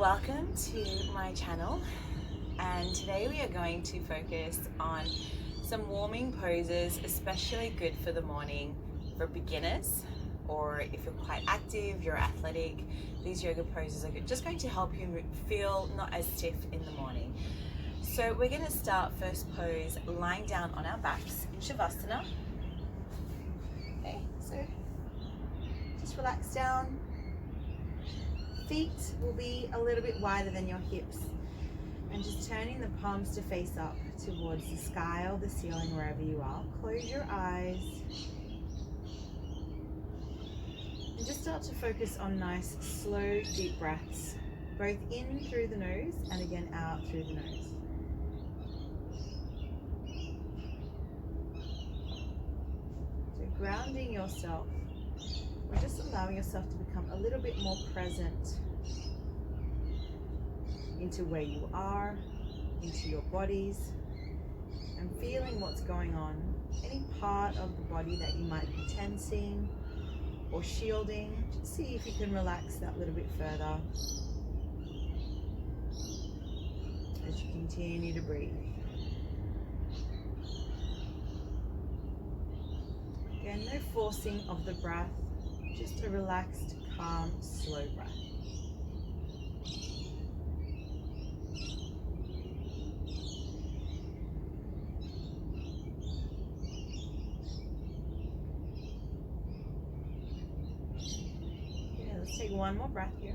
Welcome to my channel, and today we are going to focus on some warming poses, especially good for the morning for beginners, or if you're quite active, you're athletic. These yoga poses are just going to help you feel not as stiff in the morning. So we're going to start first pose lying down on our backs in Shavasana. Okay, so just relax down. Feet will be a little bit wider than your hips, and just turning the palms to face up towards the sky or the ceiling, wherever you are. Close your eyes and just start to focus on nice slow deep breaths, both in through the nose and again out through the nose. So grounding yourself, or just allowing yourself to become a little bit more present into where you are, into your bodies, and feeling what's going on. Any part of the body that you might be tensing or shielding, just see if you can relax that a little bit further as you continue to breathe. Again, no forcing of the breath, just a relaxed, calm, slow breath. Okay, let's take one more breath here.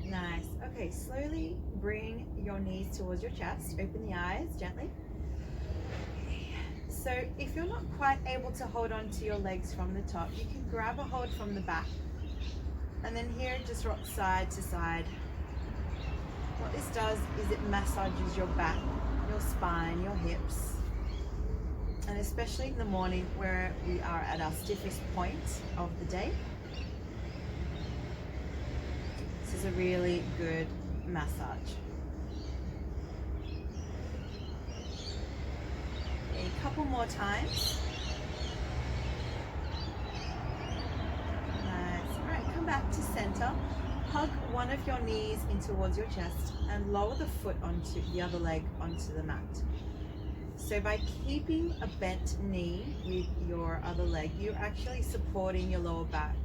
Nice. Okay, slowly bring your knees towards your chest. Open the eyes gently. So if you're not quite able to hold on to your legs from the top, you can grab a hold from the back. And then here, just rock side to side. What this does is it massages your back, your spine, your hips. And especially in the morning where we are at our stiffest point of the day, this is a really good massage. A couple more times. Nice. All right, come back to center. Hug one of your knees in towards your chest and lower the foot onto the other leg onto the mat. So by keeping a bent knee with your other leg, you're actually supporting your lower back.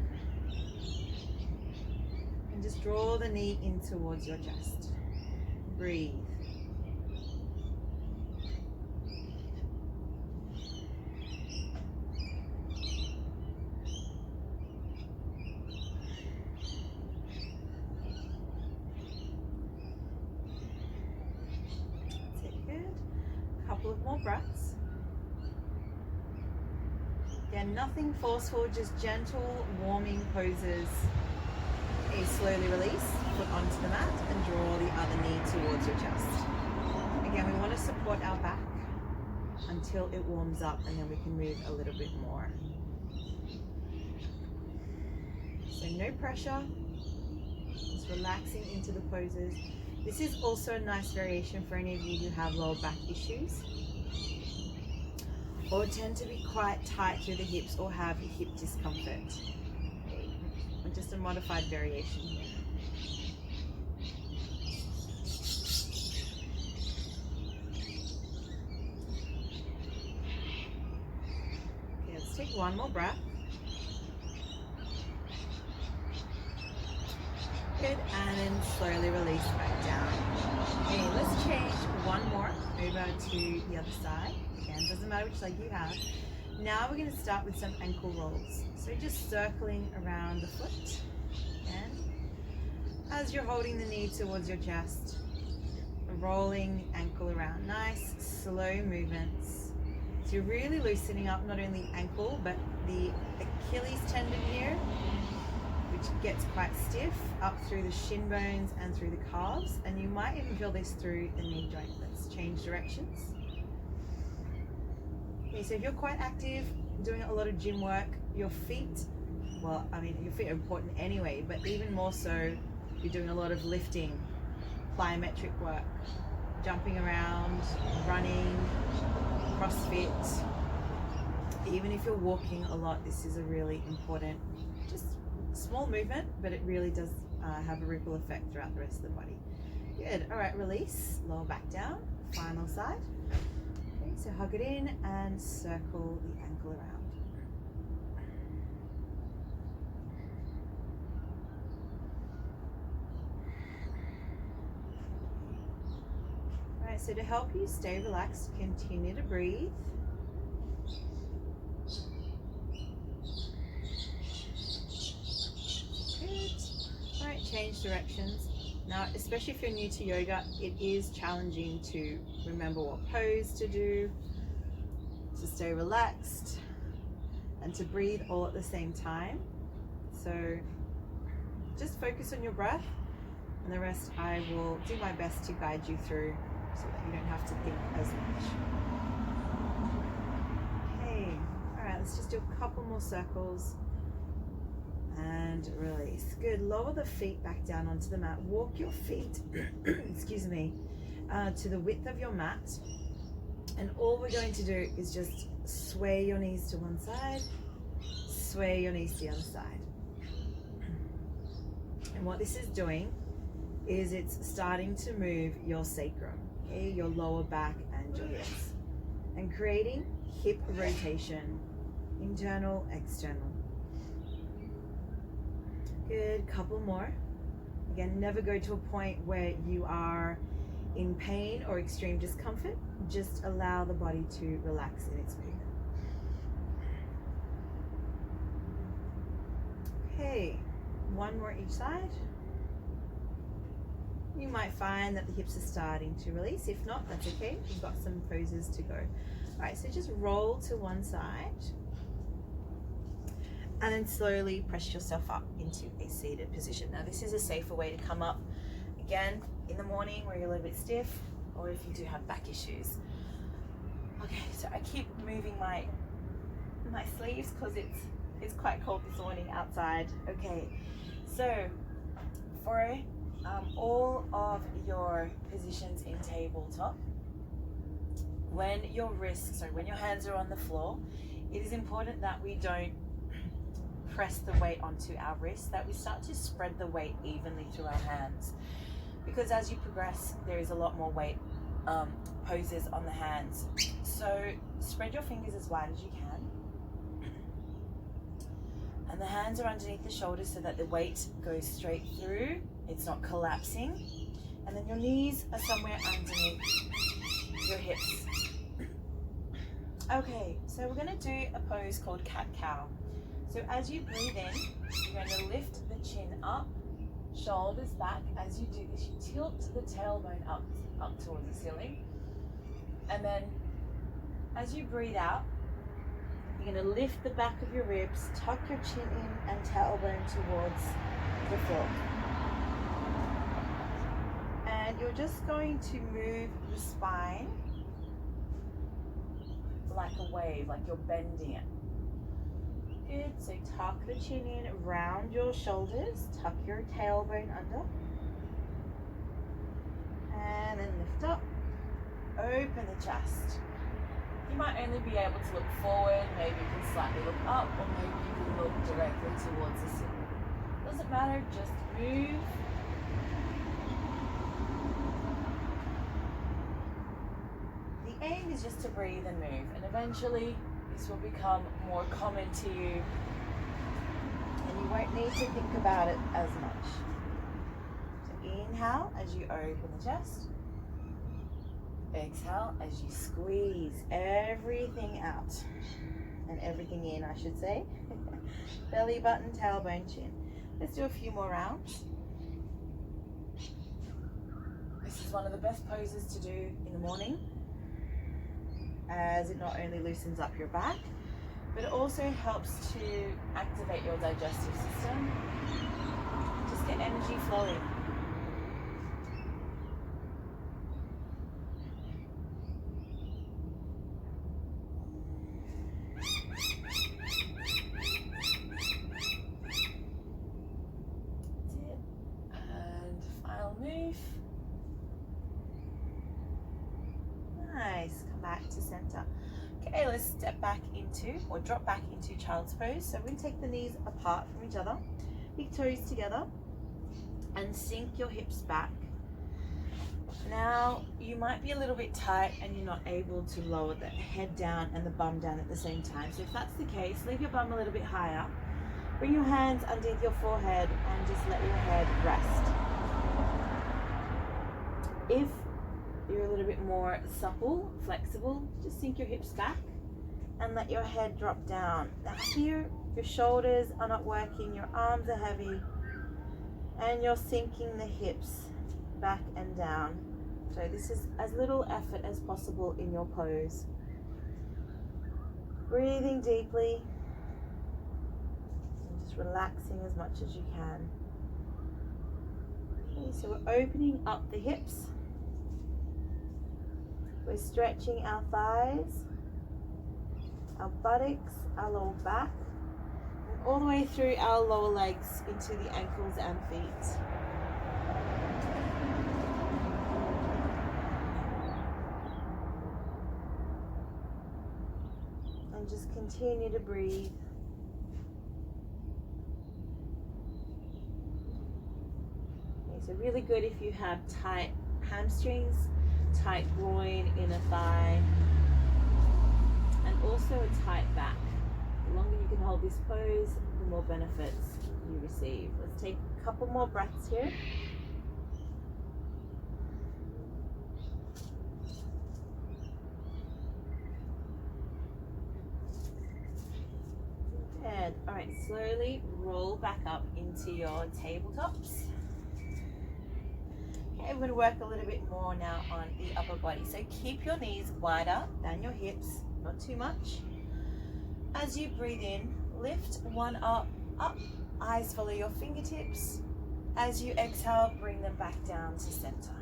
And just draw the knee in towards your chest. Breathe. Couple of more breaths. Again, nothing forceful, just gentle warming poses. Okay, slowly release, foot onto the mat and draw the other knee towards your chest. Again, we want to support our back until it warms up, and then we can move a little bit more. So no pressure, just relaxing into the poses. This is also a nice variation for any of you who have lower back issues or tend to be quite tight through the hips or have hip discomfort. Okay. Just a modified variation here. Okay, let's take one more breath. Good, and then slowly release back down. Okay, let's change one more over to the other side. Again, doesn't matter which leg you have. Now we're going to start with some ankle rolls. So just circling around the foot. And as you're holding the knee towards your chest, rolling ankle around. Nice, slow movements. So you're really loosening up not only ankle, but the Achilles tendon here, which gets quite stiff up through the shin bones and through the calves, and you might even feel this through the knee joint. Let's change directions. Okay, so if you're quite active, doing a lot of gym work, your feet, well, I mean, your feet are important anyway, but even more so if you're doing a lot of lifting, plyometric work, jumping around, running, CrossFit, even if you're walking a lot, this is a really important just small movement, but it really does have a ripple effect throughout the rest of the body. Good. All right, release, lower back down, final side. Okay, so hug it in and circle the ankle around. All right, so to help you stay relaxed, continue to breathe. Good. All right, change directions. Now, especially if you're new to yoga, it is challenging to remember what pose to do, to stay relaxed, and to breathe all at the same time. So just focus on your breath, and the rest I will do my best to guide you through so that you don't have to think as much. Okay, all right, let's just do a couple more circles. And release. Good. Lower the feet back down onto the mat. Walk your feet, excuse me, to the width of your mat. And all we're going to do is just sway your knees to one side, sway your knees to the other side. And what this is doing is it's starting to move your sacrum, okay, your lower back and your hips, and creating hip rotation, internal, external. Good, couple more. Again, never go to a point where you are in pain or extreme discomfort. Just allow the body to relax in its movement. Okay, one more each side. You might find that the hips are starting to release. If not, that's okay. We've got some poses to go. All right, so just roll to one side. And then slowly press yourself up into a seated position. Now this is a safer way to come up, again, in the morning where you're a little bit stiff, or if you do have back issues. Okay, so I keep moving my sleeves because it's quite cold this morning outside. Okay, so for all of your positions in tabletop, when your hands are on the floor, it is important that we don't press the weight onto our wrists, that we start to spread the weight evenly through our hands, because as you progress there is a lot more weight poses on the hands. So spread your fingers as wide as you can, and the hands are underneath the shoulders so that the weight goes straight through, it's not collapsing, and then your knees are somewhere underneath your hips. Okay, so we're going to do a pose called cat-cow. So as you breathe in, you're going to lift the chin up, shoulders back. As you do this, you tilt the tailbone up towards the ceiling. And then as you breathe out, you're going to lift the back of your ribs, tuck your chin in and tailbone towards the floor. And you're just going to move the spine like a wave, like you're bending it. Good, so tuck the chin in, round your shoulders, tuck your tailbone under, and then lift up, open the chest. You might only be able to look forward, maybe you can slightly look up, or maybe you can look directly towards the ceiling. Doesn't matter, just move. The aim is just to breathe and move, and eventually this will become more common to you and you won't need to think about it as much. So inhale as you open the chest. Exhale as you squeeze everything out. And everything in, I should say. Belly button, tailbone, chin. Let's do a few more rounds. This is one of the best poses to do in the morning, as it not only loosens up your back, but it also helps to activate your digestive system. Just get energy flowing. That's it. And final move. Nice. Come back to center. Okay, let's step back into, or drop back into child's pose. So we're going to take the knees apart from each other. big toes together, and sink your hips back. Now, you might be a little bit tight and you're not able to lower the head down and the bum down at the same time. So if that's the case, leave your bum a little bit higher. Bring your hands underneath your forehead and just let your head rest. If you're a little bit more supple, flexible, just sink your hips back and let your head drop down. Now here, your shoulders are not working, your arms are heavy, and you're sinking the hips back and down. So this is as little effort as possible in your pose. Breathing deeply and just relaxing as much as you can. Okay, so we're opening up the hips. We're stretching our thighs, our buttocks, our lower back, and all the way through our lower legs into the ankles and feet. And just continue to breathe. Okay, so really good if you have tight hamstrings, tight groin, inner thigh, and also a tight back. The longer you can hold this pose, the more benefits you receive. Let's take a couple more breaths here. Good. All right, slowly roll back up into your tabletops. Okay, we're going to work a little bit more now on the upper body. So keep your knees wider than your hips, not too much. As you breathe in, lift one up, eyes follow your fingertips. As you exhale, bring them back down to center.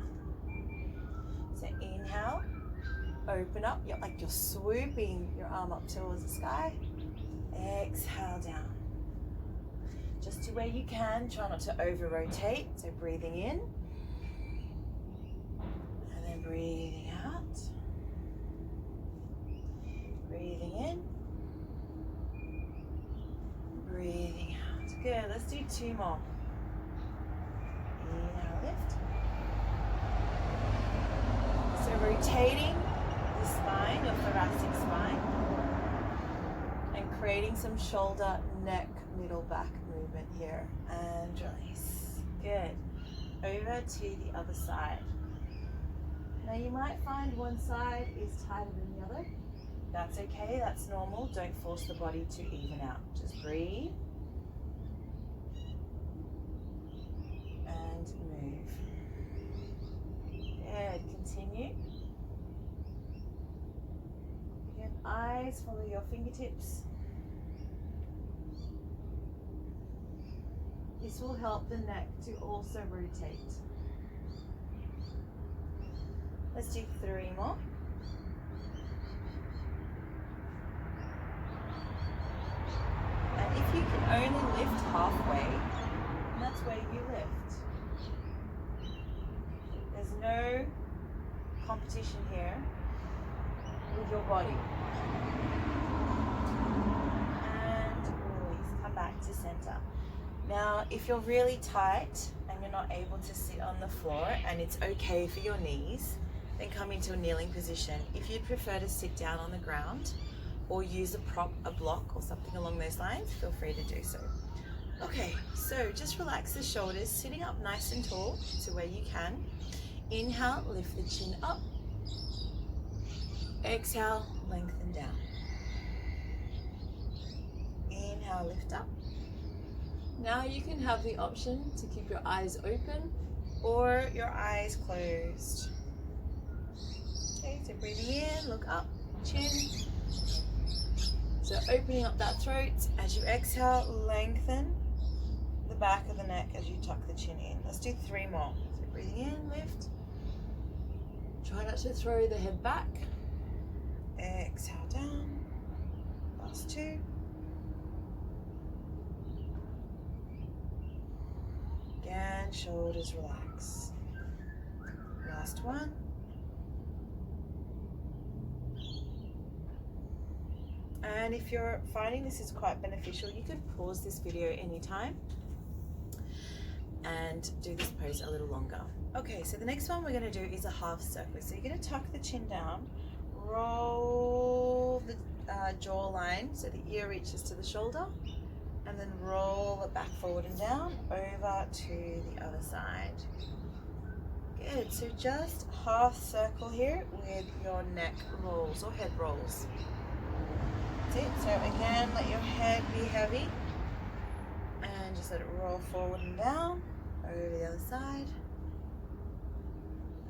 So inhale, open up, you're swooping your arm up towards the sky. Exhale down. Just to where you can, try not to over rotate. So breathing in. Breathing out, breathing in, breathing out. Good, let's do two more. Inhale, lift. So rotating the spine, your thoracic spine, and creating some shoulder, neck, middle back movement here. And release. Good. Over to the other side. Now you might find one side is tighter than the other. That's okay, that's normal. Don't force the body to even out. Just breathe. And move. Good, continue. Again, eyes follow your fingertips. This will help the neck to also rotate. Let's do three more. And if you can only lift halfway, that's where you lift. There's no competition here with your body. And release, come back to center. Now, if you're really tight and you're not able to sit on the floor and it's okay for your knees, then come into a kneeling position. If you'd prefer to sit down on the ground or use a prop, a block or something along those lines, feel free to do so. Okay, so just relax the shoulders, sitting up nice and tall to where you can. Inhale, lift the chin up. Exhale, lengthen down. Inhale, lift up. Now you can have the option to keep your eyes open or your eyes closed. Okay, so breathing in, look up, chin. So opening up that throat, as you exhale, lengthen the back of the neck as you tuck the chin in. Let's do three more. So breathing in, lift. Try not to throw the head back. Exhale down. Last two. Again, shoulders relax. Last one. And if you're finding this is quite beneficial, you can pause this video anytime and do this pose a little longer. Okay, so the next one we're going to do is a half circle. So you're going to tuck the chin down, roll the jawline so the ear reaches to the shoulder, and then roll it back forward and down over to the other side. Good, so just half circle here with your neck rolls or head rolls. That's it. So again, let your head be heavy and just let it roll forward and down over the other side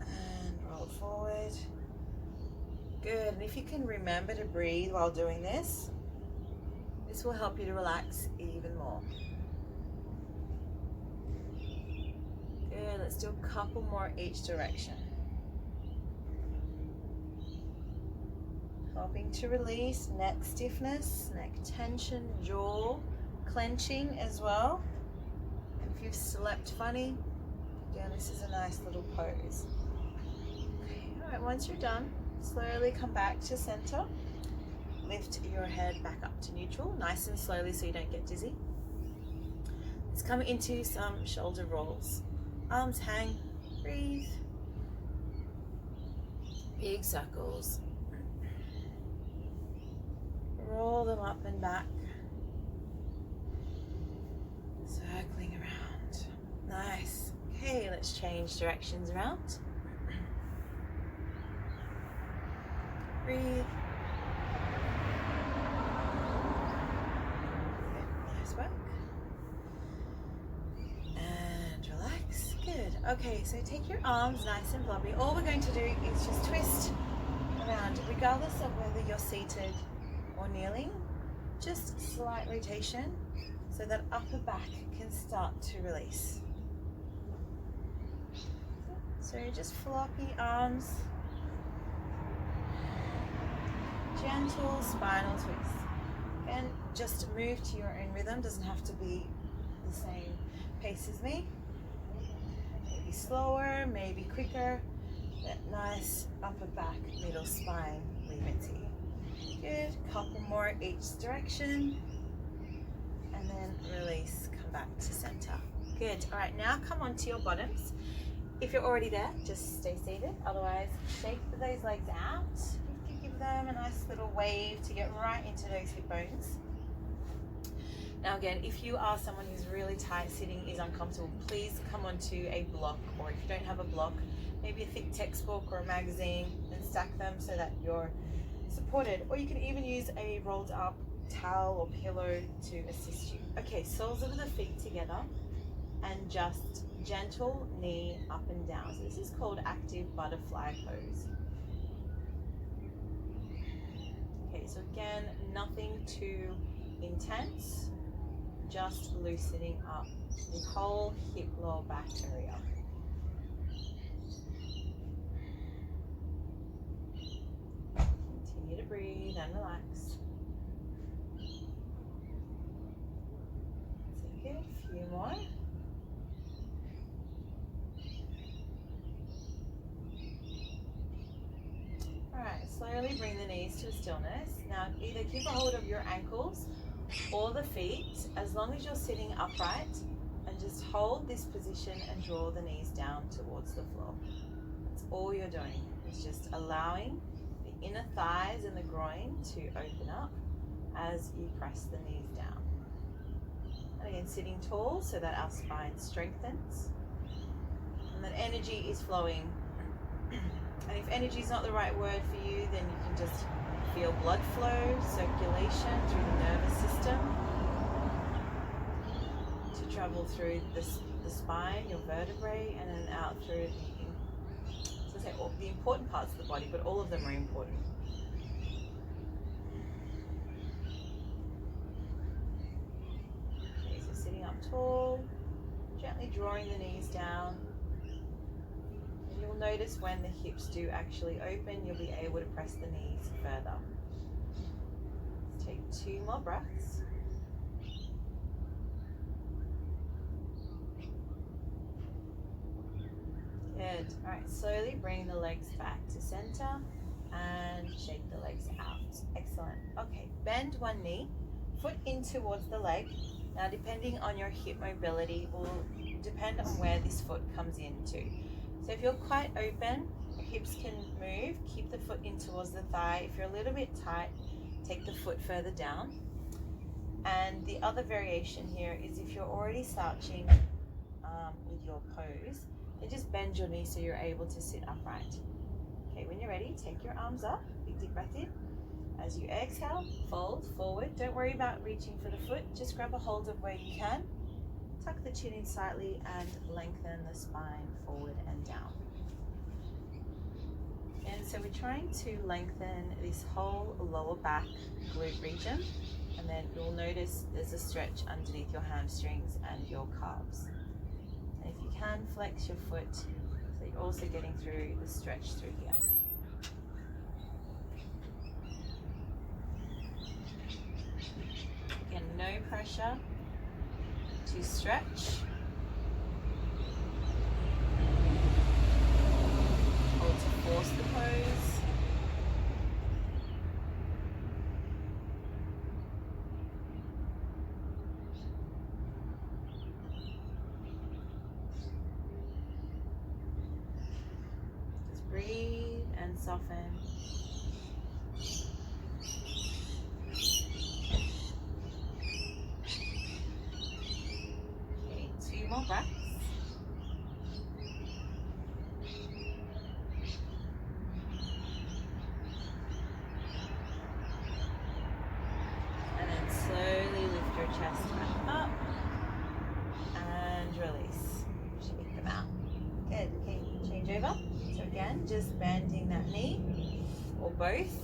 and roll forward. Good, and if you can remember to breathe while doing this, this will help you to relax even more. Good, let's do a couple more each direction. Helping to release neck stiffness, neck tension, jaw clenching as well. And if you've slept funny, again, this is a nice little pose. Okay, all right, once you're done, slowly come back to center. Lift your head back up to neutral, nice and slowly so you don't get dizzy. Let's come into some shoulder rolls. Arms hang, breathe. Big circles. Roll them up and back. Circling around. Nice. Okay, let's change directions around. Breathe. Nice work. And relax. Good. Okay, so take your arms nice and floppy. All we're going to do is just twist around, regardless of whether you're seated or kneeling. Just slight rotation so that upper back can start to release. So just floppy arms. Gentle spinal twist. And just move to your own rhythm. Doesn't have to be the same pace as me. Maybe slower, maybe quicker. That nice upper back, middle spine leniency. Good. Couple more each direction. And then release. Come back to center. Good. All right, now come onto your bottoms. If you're already there, just stay seated. Otherwise, shake those legs out. Give them a nice little wave to get right into those hip bones. Now again, if you are someone who's really tight, sitting is uncomfortable, please come onto a block, or if you don't have a block, maybe a thick textbook or a magazine, and stack them so that you're supported. Or you can even use a rolled up towel or pillow to assist you. Okay, soles of the feet together and just gentle knee up and down. So this is called active butterfly pose. Okay, so again, nothing too intense, just loosening up the whole hip lower back area. Continue to breathe and relax. Take a few more. Alright, slowly bring the knees to stillness. Now either keep a hold of your ankles or the feet as long as you're sitting upright, and just hold this position and draw the knees down towards the floor. That's all you're doing. It's just allowing the inner thighs and the groin to open up as you press the knees down. And again, sitting tall so that our spine strengthens and that energy is flowing. And if energy is not the right word for you, then you can just feel blood flow, circulation through the nervous system to travel through the spine, your vertebrae, and then out through the important parts of the body, but all of them are important. Okay, so sitting up tall, gently drawing the knees down. You'll notice when the hips do actually open, you'll be able to press the knees further. Let's take 2 more breaths. Good. All right, slowly bring the legs back to center and shake the legs out. Excellent. Okay, bend one knee, foot in towards the leg, Now, depending on your hip mobility will depend on where this foot comes into. So if you're quite open, your hips can move, keep the foot in towards the thigh. If you're a little bit tight, take the foot further down. And the other variation here is if you're already slouching with your pose, then just bend your knees so you're able to sit upright. Okay, when you're ready, take your arms up, big deep breath in. As you exhale, fold forward. Don't worry about reaching for the foot, just grab a hold of where you can. Tuck the chin in slightly and lengthen the spine forward and down. And so we're trying to lengthen this whole lower back glute region, and then you'll notice there's a stretch underneath your hamstrings and your calves. And if you can, flex your foot so you're also getting through the stretch through here. Again, no pressure to stretch. Or to force the pose. Just breathe and soften. Okay, 2 more breaths. Slowly lift your chest back up and release. Shake them out. Good. Okay, change over. So again, just bending that knee or both.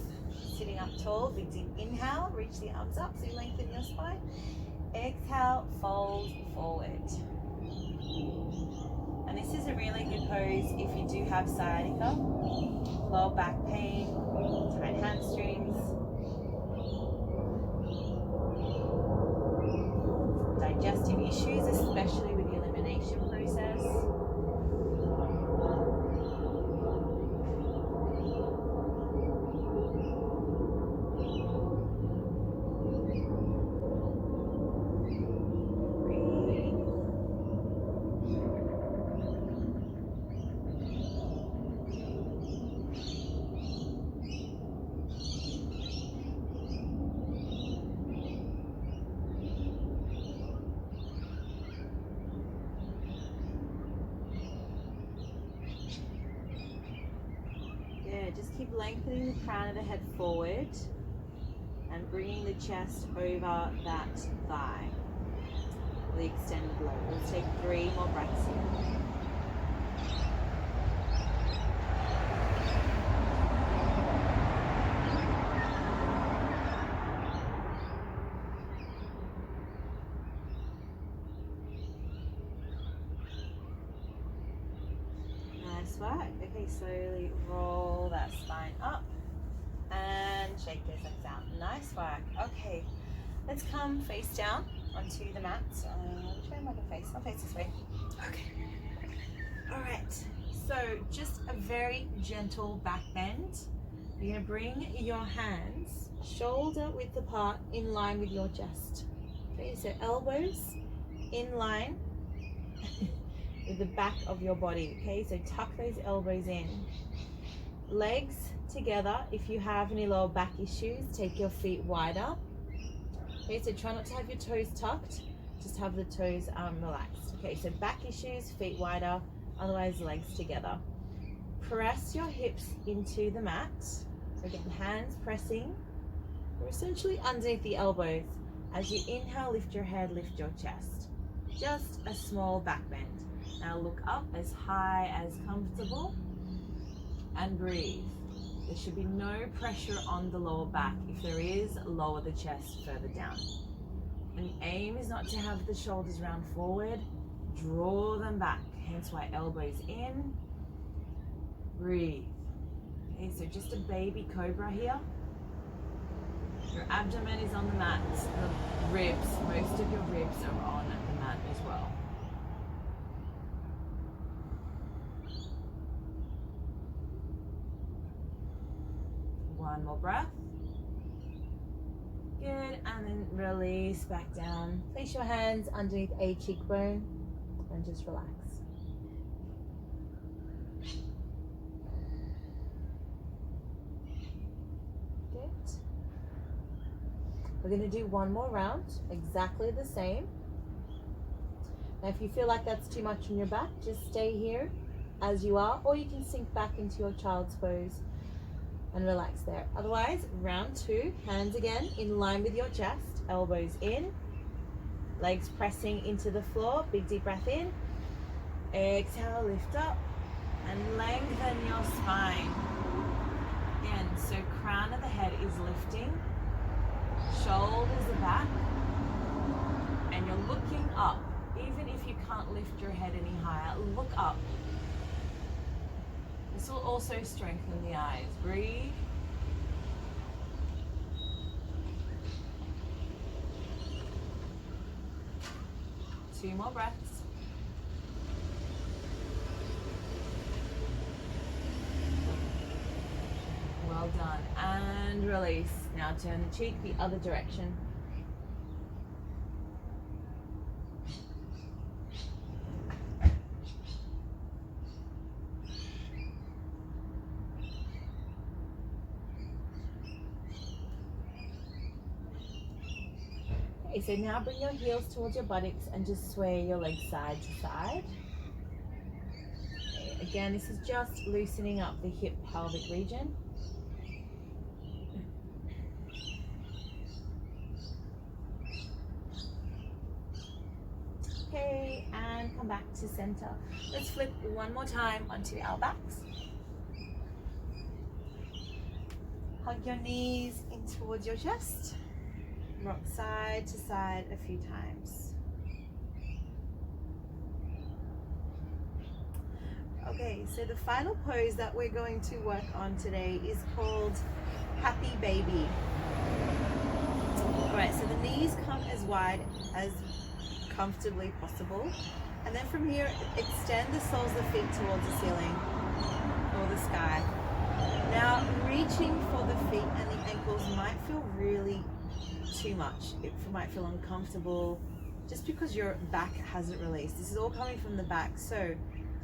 Sitting up tall, big deep inhale, reach the arms up so you lengthen your spine. Exhale, fold forward. And this is a really good pose if you do have sciatica, lower back pain, tight hamstrings, digestive issues, especially with the elimination process. Just keep lengthening the crown of the head forward and bringing the chest over that thigh, the extended lobe. We'll take 3 more breaths here. Nice work. Okay, slowly roll that spine up and shake those legs out. Nice work. Okay, let's come face down onto the mat. Which way am I going to face? I'll face this way. Okay. All right. So just a very gentle back bend. You're going to bring your hands shoulder width apart in line with your chest. Okay, so elbows in line with the back of your body. Okay, so tuck those elbows in. Legs together. If you have any lower back issues, take your feet wider. Okay, so try not to have your toes tucked, just have the toes relaxed. Okay, so back issues, feet wider, otherwise legs together. Press your hips into the mat. So again, hands pressing. We're essentially underneath the elbows. As you inhale, lift your head, lift your chest. Just a small back bend. Now look up as high as comfortable and breathe. There should be no pressure on the lower back. If there is, lower the chest further down. And the aim is not to have the shoulders round forward, draw them back, hence why elbows in, breathe. Okay, so just a baby cobra here. Your abdomen is on the mat, the ribs, most of your ribs are on the mat as well. One more breath. Good, and And then release back down. Place your hands underneath a cheekbone and just relax. Good. We're going to do one more round, exactly the same. Now if you feel like that's too much on your back, just stay here as you are, or you can sink back into your child's pose and relax there. Otherwise, round 2, hands again in line with your chest, elbows in, legs pressing into the floor, big deep breath in, exhale, lift up, and lengthen your spine. Again, so crown of the head is lifting, shoulders are back, and you're looking up. Even if you can't lift your head any higher, look up. This will also strengthen the eyes. Breathe. Two more breaths. Well done. And release. Now turn the cheek the other direction. Okay, so now bring your heels towards your buttocks and just sway your legs side to side. Okay, again, this is just loosening up the hip pelvic region. Okay, and come back to center. Let's flip one more time onto our backs. Hug your knees in towards your chest. Rock side to side a few times. Okay, so the final pose that we're going to work on today is called Happy Baby. All right, so the knees come as wide as comfortably possible. And then from here, extend the soles of the feet towards the ceiling or the sky. Now, reaching for the feet and the ankles might feel really too much. It might feel uncomfortable just because your back hasn't released. This is all coming from the back. So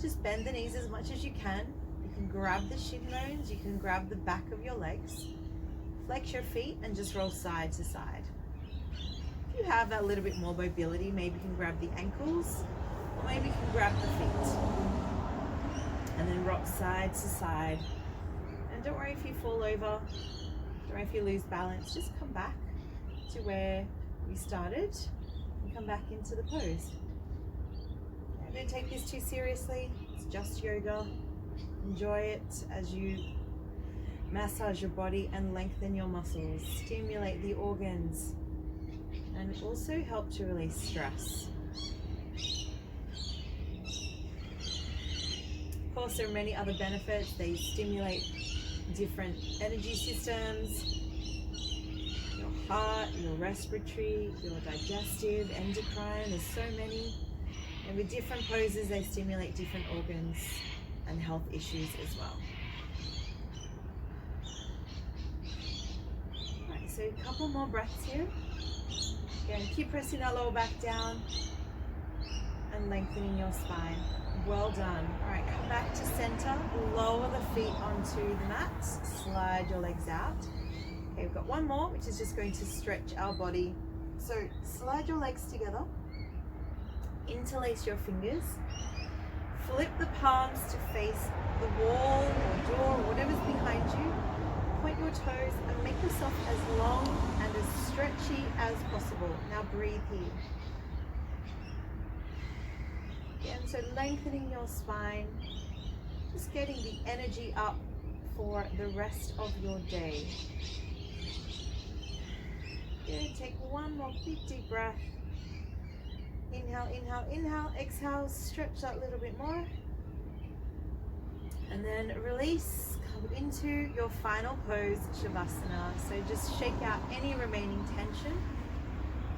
just bend the knees as much as you can. You can grab the shin bones, you can grab the back of your legs, flex your feet and just roll side to side. If you have that little bit more mobility, maybe you can grab the ankles or maybe you can grab the feet. And then rock side to side. And don't worry if you fall over, don't worry if you lose balance, just come back to where we started and come back into the pose. Don't take this too seriously, it's just yoga. Enjoy it as you massage your body and lengthen your muscles, stimulate the organs, and also help to release stress. Of course, there are many other benefits. They stimulate different energy systems, your heart, your respiratory, your digestive, endocrine, there's so many. And with different poses, they stimulate different organs and health issues as well. Alright, so a couple more breaths here. Again, keep pressing that lower back down and lengthening your spine. Well done. Alright, come back to center, lower the feet onto the mat, slide your legs out. Okay, we've got one more, which is just going to stretch our body. So slide your legs together, interlace your fingers, flip the palms to face the wall or door or whatever's behind you, point your toes and make yourself as long and as stretchy as possible. Now breathe here. Again, so lengthening your spine, just getting the energy up for the rest of your day. Good, take one more big deep breath. Inhale, inhale, inhale, exhale, stretch that a little bit more. And then release, come into your final pose, Shavasana. So just shake out any remaining tension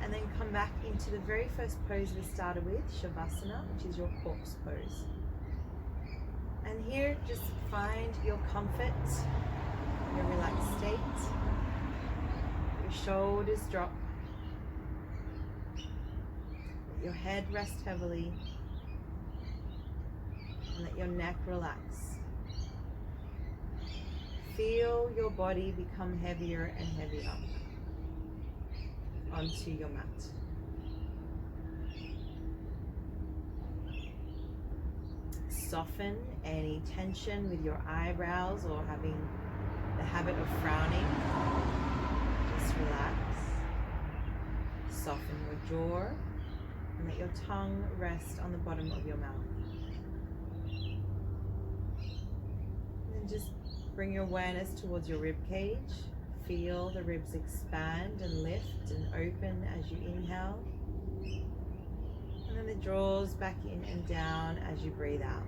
and then come back into the very first pose we started with, Shavasana, which is your corpse pose. And here, just find your comfort, your relaxed state. Your shoulders drop, Let your head rest heavily and let your neck relax. Feel your body become heavier and heavier onto your mat. Soften any tension with your eyebrows or having the habit of frowning. Just relax. Soften your jaw and let your tongue rest on the bottom of your mouth. And then just bring your awareness towards your rib cage. Feel the ribs expand and lift and open as you inhale. And then it draws back in and down as you breathe out.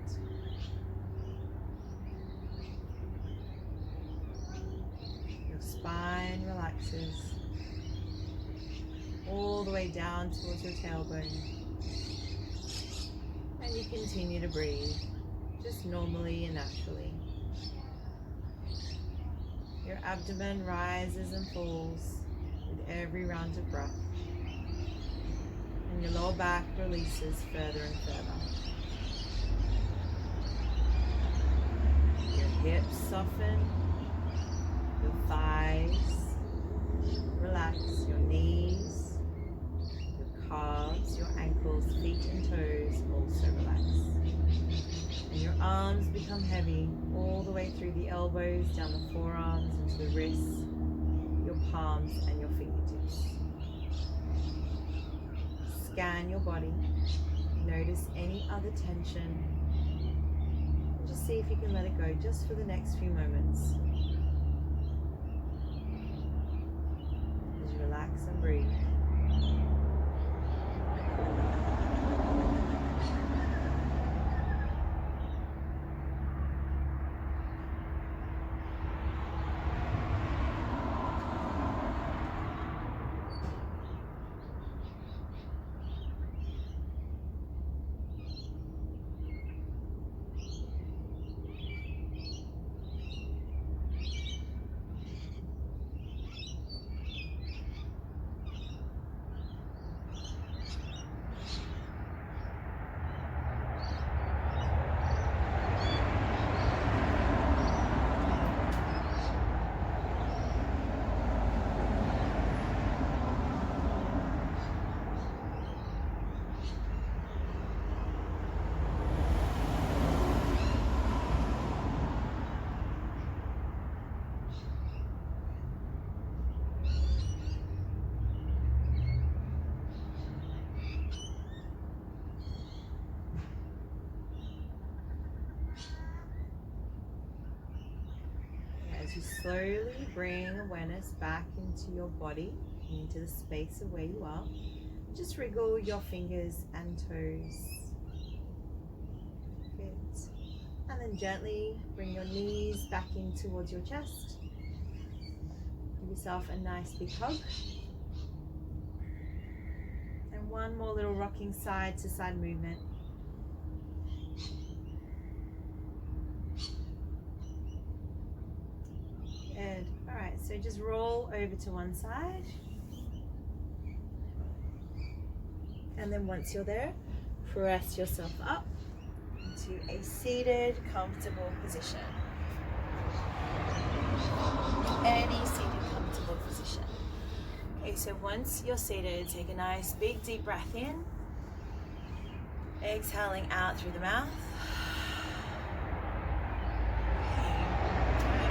Your spine relaxes all the way down towards your tailbone. And you continue to breathe just normally and naturally. Your abdomen rises and falls with every round of breath. And your lower back releases further and further. Your hips soften, your thighs relax, your knees, your calves, your ankles, feet and toes also relax. And your arms become heavy all the way through the elbows, down the forearms, into the wrists, your palms and your fingertips. Scan your body, notice any other tension, and just see if you can let it go just for the next few moments. As you relax and breathe. As you slowly bring awareness back into your body, into the space of where you are, just wriggle your fingers and toes. Good. And then gently bring your knees back in towards your chest. Give yourself a nice big hug. And one more little rocking side to side movement. Good. All right, so just roll over to one side. And then once you're there, press yourself up into a seated, comfortable position. Any seated, comfortable position. Okay, so once you're seated, take a nice big deep breath in. Exhaling out through the mouth.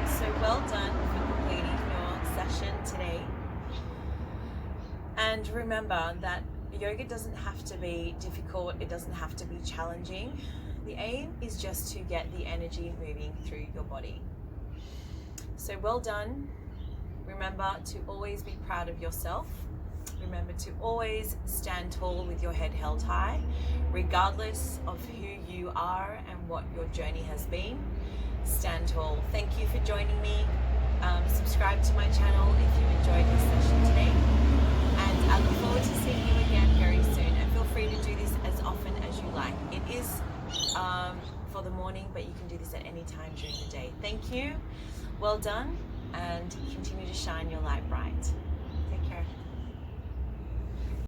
So well done for completing your session today. And remember that yoga doesn't have to be difficult, it doesn't have to be challenging. The aim is just to get the energy moving through your body. So well done. Remember to always be proud of yourself. Remember to always stand tall with your head held high, regardless of who you are and what your journey has been. Stand tall. Thank you for joining me. Subscribe to my channel if you enjoyed this session today. And I look forward to seeing you again very soon. And feel free to do this as often as you like. It is for the morning, but you can do this at any time during the day. Thank you. Well done, and continue to shine your light bright.